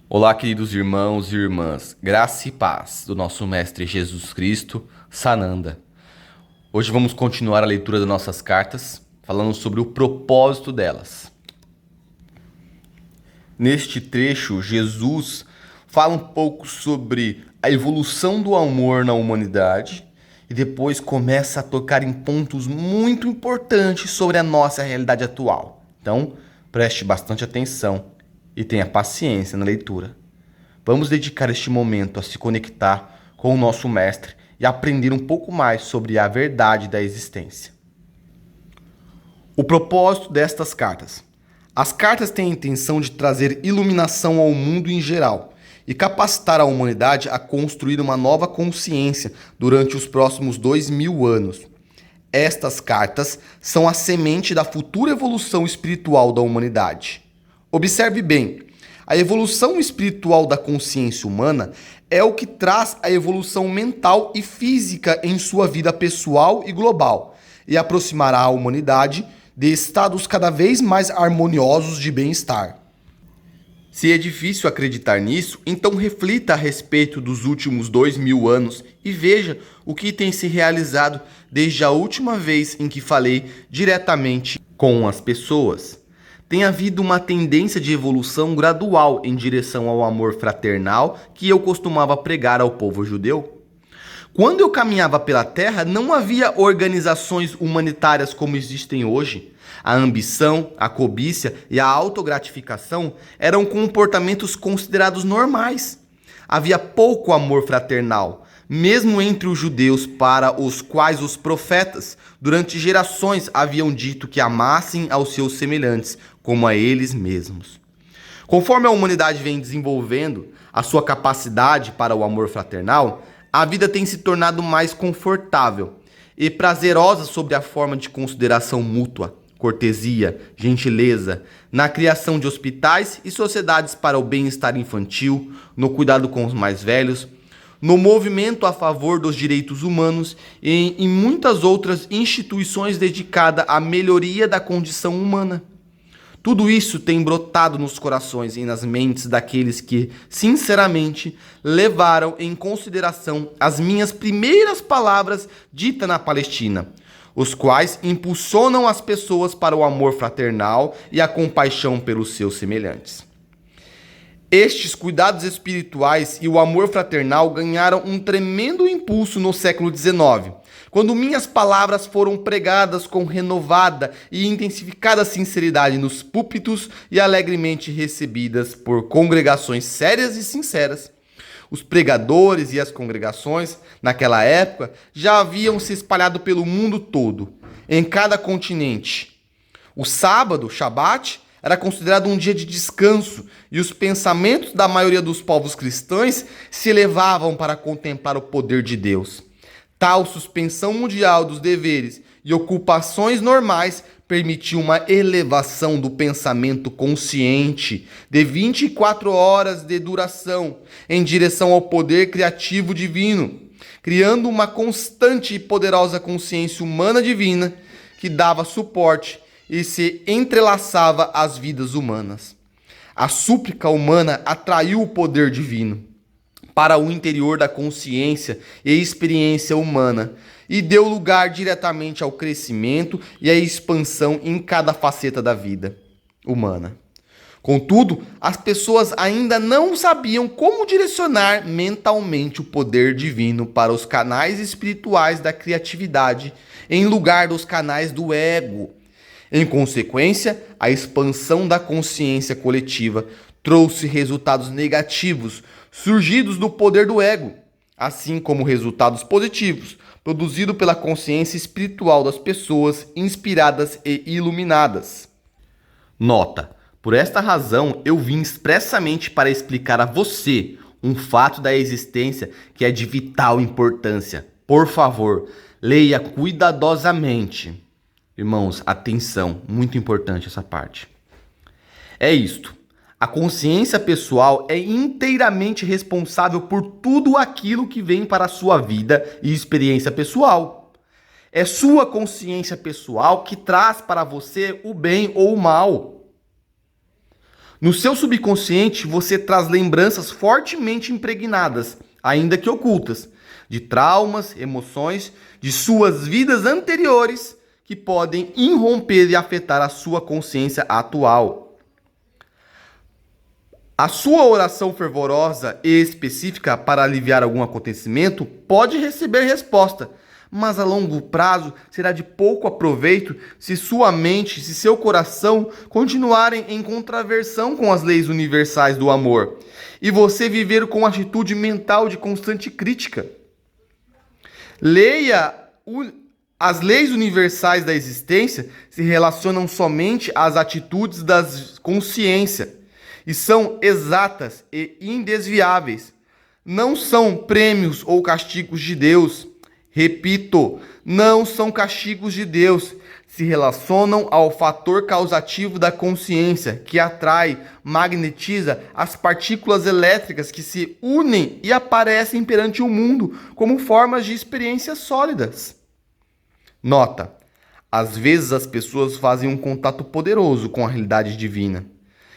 Olá, queridos irmãos e irmãs, graça e paz do nosso Mestre Jesus Cristo, Sananda. Hoje vamos continuar a leitura das nossas cartas, falando sobre o propósito delas. Neste trecho, Jesus fala um pouco sobre a evolução do amor na humanidade e depois começa a tocar em pontos muito importantes sobre a nossa realidade atual. Então, preste bastante atenção e tenha paciência na leitura. Vamos dedicar este momento a se conectar com o nosso Mestre e aprender um pouco mais sobre a verdade da existência. O propósito destas cartas. As cartas têm a intenção de trazer iluminação ao mundo em geral e capacitar a humanidade a construir uma nova consciência durante os próximos 2000 anos. Estas cartas são a semente da futura evolução espiritual da humanidade. Observe bem, a evolução espiritual da consciência humana é o que traz a evolução mental e física em sua vida pessoal e global e aproximará a humanidade de estados cada vez mais harmoniosos de bem-estar. Se é difícil acreditar nisso, então reflita a respeito dos últimos 2000 anos e veja o que tem se realizado desde a última vez em que falei diretamente com as pessoas. Tem havido uma tendência de evolução gradual em direção ao amor fraternal que eu costumava pregar ao povo judeu. Quando eu caminhava pela terra, não havia organizações humanitárias como existem hoje. A ambição, a cobiça e a autogratificação eram comportamentos considerados normais. Havia pouco amor fraternal, mesmo entre os judeus para os quais os profetas, durante gerações, haviam dito que amassem aos seus semelhantes, como a eles mesmos. Conforme a humanidade vem desenvolvendo a sua capacidade para o amor fraternal, a vida tem se tornado mais confortável e prazerosa sob a forma de consideração mútua, cortesia, gentileza, na criação de hospitais e sociedades para o bem-estar infantil, no cuidado com os mais velhos, no movimento a favor dos direitos humanos e em muitas outras instituições dedicadas à melhoria da condição humana. Tudo isso tem brotado nos corações e nas mentes daqueles que, sinceramente, levaram em consideração as minhas primeiras palavras ditas na Palestina, os quais impulsionam as pessoas para o amor fraternal e a compaixão pelos seus semelhantes. Estes cuidados espirituais e o amor fraternal ganharam um tremendo impulso no século XIX, quando minhas palavras foram pregadas com renovada e intensificada sinceridade nos púlpitos e alegremente recebidas por congregações sérias e sinceras. Os pregadores e as congregações, naquela época, já haviam se espalhado pelo mundo todo, em cada continente. O sábado, Shabat, era considerado um dia de descanso e os pensamentos da maioria dos povos cristãos se elevavam para contemplar o poder de Deus. Tal suspensão mundial dos deveres e ocupações normais permitiu uma elevação do pensamento consciente de 24 horas de duração em direção ao poder criativo divino, criando uma constante e poderosa consciência humana divina que dava suporte e se entrelaçava às vidas humanas. A súplica humana atraiu o poder divino para o interior da consciência e experiência humana e deu lugar diretamente ao crescimento e à expansão em cada faceta da vida humana. Contudo, as pessoas ainda não sabiam como direcionar mentalmente o poder divino para os canais espirituais da criatividade em lugar dos canais do ego. Em consequência, a expansão da consciência coletiva trouxe resultados negativos surgidos do poder do ego, assim como resultados positivos produzidos pela consciência espiritual das pessoas inspiradas e iluminadas. Nota: por esta razão eu vim expressamente para explicar a você um fato da existência que é de vital importância. Por favor, leia cuidadosamente. Irmãos, atenção, muito importante essa parte. É isto. A consciência pessoal é inteiramente responsável por tudo aquilo que vem para a sua vida e experiência pessoal. É sua consciência pessoal que traz para você o bem ou o mal. No seu subconsciente, você traz lembranças fortemente impregnadas, ainda que ocultas, de traumas, emoções de suas vidas anteriores que podem irromper e afetar a sua consciência atual. A sua oração fervorosa e específica para aliviar algum acontecimento pode receber resposta, mas a longo prazo será de pouco aproveito se sua mente, se seu coração continuarem em contraversão com as leis universais do amor e você viver com atitude mental de constante crítica. As leis universais da existência se relacionam somente às atitudes da consciência e são exatas e indesviáveis. Não são prêmios ou castigos de Deus. Repito, não são castigos de Deus. Se relacionam ao fator causativo da consciência, que atrai, magnetiza as partículas elétricas que se unem e aparecem perante o mundo como formas de experiências sólidas. Nota: às vezes as pessoas fazem um contato poderoso com a realidade divina,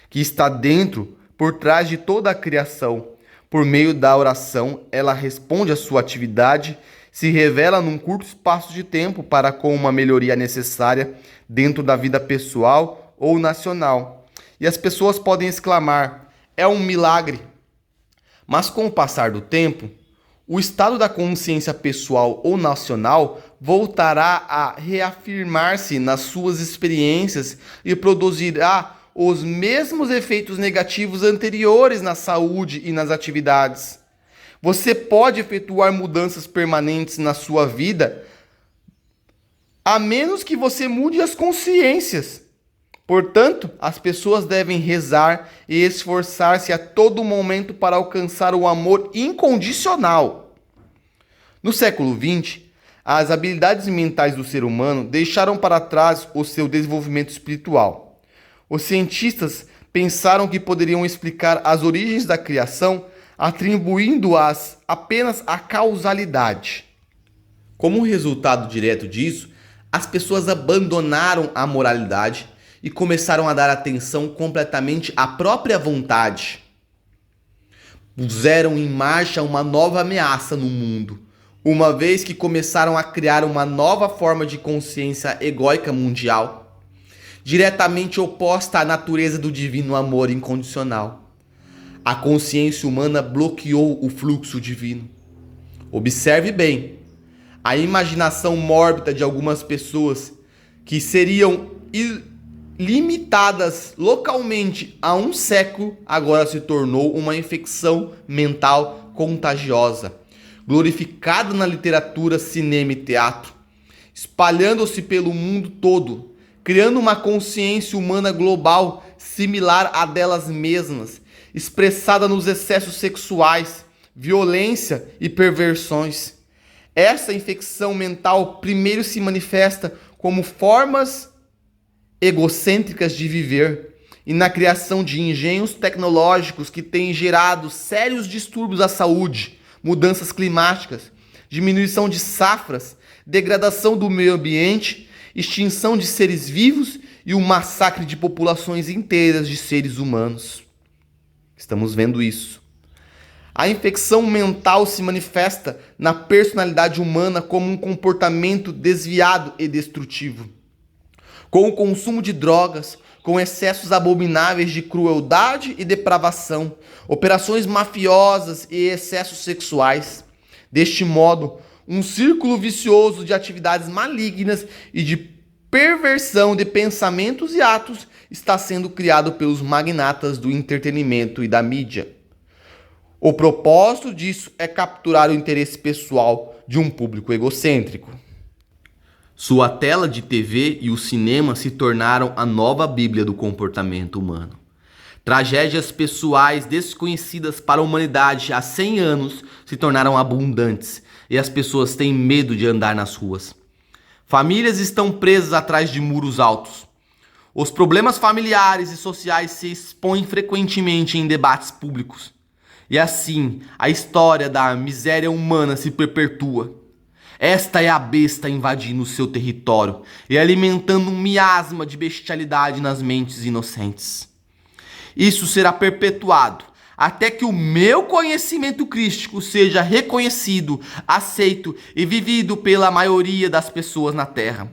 que está dentro, por trás de toda a criação. Por meio da oração, ela responde à sua atividade, se revela num curto espaço de tempo para com uma melhoria necessária dentro da vida pessoal ou nacional. E as pessoas podem exclamar: é um milagre. Mas com o passar do tempo, o estado da consciência pessoal ou nacional voltará a reafirmar-se nas suas experiências e produzirá os mesmos efeitos negativos anteriores na saúde e nas atividades. Você pode efetuar mudanças permanentes na sua vida, a menos que você mude as consciências. Portanto, as pessoas devem rezar e esforçar-se a todo momento para alcançar o amor incondicional. No século XX, as habilidades mentais do ser humano deixaram para trás o seu desenvolvimento espiritual. Os cientistas pensaram que poderiam explicar as origens da criação atribuindo-as apenas à causalidade. Como resultado direto disso, as pessoas abandonaram a moralidade e começaram a dar atenção completamente à própria vontade. Puseram em marcha uma nova ameaça no mundo, uma vez que começaram a criar uma nova forma de consciência egóica mundial, diretamente oposta à natureza do divino amor incondicional. A consciência humana bloqueou o fluxo divino. Observe bem, a imaginação mórbida de algumas pessoas que seriam limitadas localmente a um século agora se tornou uma infecção mental contagiosa, glorificada na literatura, cinema e teatro, espalhando-se pelo mundo todo, criando uma consciência humana global similar à delas mesmas, expressada nos excessos sexuais, violência e perversões. Essa infecção mental primeiro se manifesta como formas egocêntricas de viver e na criação de engenhos tecnológicos que têm gerado sérios distúrbios à saúde, mudanças climáticas, diminuição de safras, degradação do meio ambiente, extinção de seres vivos e o massacre de populações inteiras de seres humanos. Estamos vendo isso. A infecção mental se manifesta na personalidade humana como um comportamento desviado e destrutivo. Com o consumo de drogas, com excessos abomináveis de crueldade e depravação, operações mafiosas e excessos sexuais. Deste modo, um círculo vicioso de atividades malignas e de perversão de pensamentos e atos está sendo criado pelos magnatas do entretenimento e da mídia. O propósito disso é capturar o interesse pessoal de um público egocêntrico. Sua tela de TV e o cinema se tornaram a nova Bíblia do comportamento humano. Tragédias pessoais desconhecidas para a humanidade há 100 anos se tornaram abundantes e as pessoas têm medo de andar nas ruas. Famílias estão presas atrás de muros altos. Os problemas familiares e sociais se expõem frequentemente em debates públicos. E assim, a história da miséria humana se perpetua. Esta é a besta invadindo o seu território e alimentando um miasma de bestialidade nas mentes inocentes. Isso será perpetuado até que o meu conhecimento crístico seja reconhecido, aceito e vivido pela maioria das pessoas na Terra.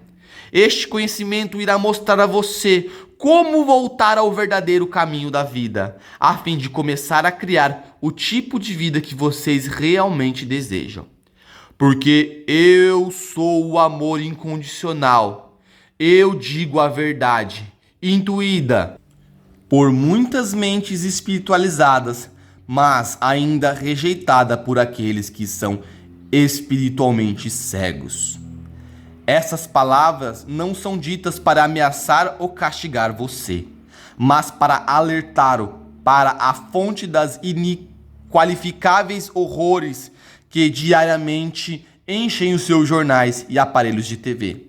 Este conhecimento irá mostrar a você como voltar ao verdadeiro caminho da vida, a fim de começar a criar o tipo de vida que vocês realmente desejam. Porque eu sou o amor incondicional. Eu digo a verdade, intuída por muitas mentes espiritualizadas, mas ainda rejeitada por aqueles que são espiritualmente cegos. Essas palavras não são ditas para ameaçar ou castigar você, mas para alertá-lo para a fonte das inqualificáveis horrores que diariamente enchem os seus jornais e aparelhos de TV.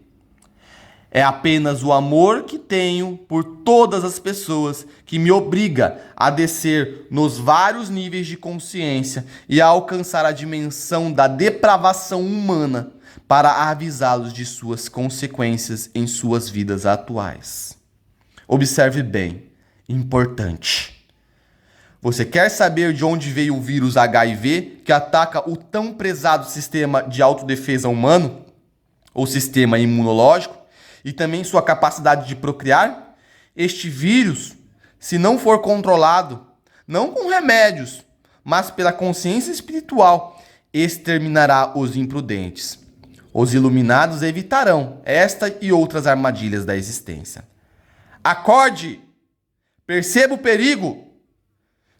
É apenas o amor que tenho por todas as pessoas que me obriga a descer nos vários níveis de consciência e a alcançar a dimensão da depravação humana para avisá-los de suas consequências em suas vidas atuais. Observe bem, importante. Você quer saber de onde veio o vírus HIV que ataca o tão prezado sistema de autodefesa humano, ou sistema imunológico, e também sua capacidade de procriar? Este vírus, se não for controlado, não com remédios, mas pela consciência espiritual, exterminará os imprudentes. Os iluminados evitarão esta e outras armadilhas da existência. Acorde! Perceba o perigo!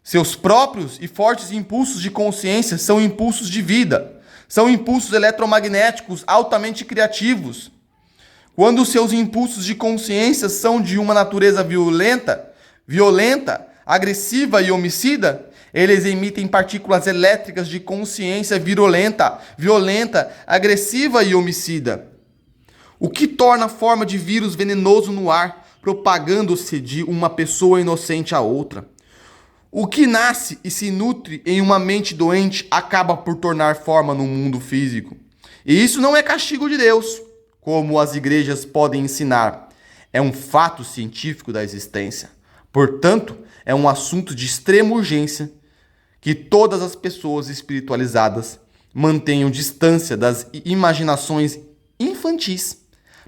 Seus próprios e fortes impulsos de consciência são impulsos de vida, são impulsos eletromagnéticos altamente criativos. Quando seus impulsos de consciência são de uma natureza violenta, agressiva e homicida, eles emitem partículas elétricas de consciência violenta, agressiva e homicida. O que torna a forma de vírus venenoso no ar, propagando-se de uma pessoa inocente a outra. O que nasce e se nutre em uma mente doente acaba por tornar forma no mundo físico. E isso não é castigo de Deus, como as igrejas podem ensinar. É um fato científico da existência. Portanto, é um assunto de extrema urgência que todas as pessoas espiritualizadas mantenham distância das imaginações infantis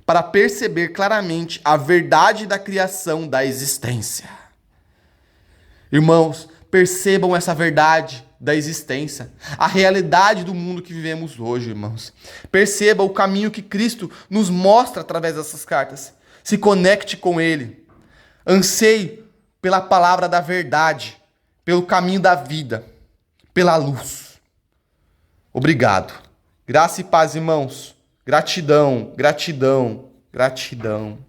para perceber claramente a verdade da criação da existência. Irmãos, percebam essa verdade da existência, a realidade do mundo que vivemos hoje, irmãos. Perceba o caminho que Cristo nos mostra através dessas cartas. Se conecte com Ele. Anseie pela palavra da verdade, pelo caminho da vida, pela luz. Obrigado. Graça e paz, irmãos. Gratidão, gratidão, gratidão.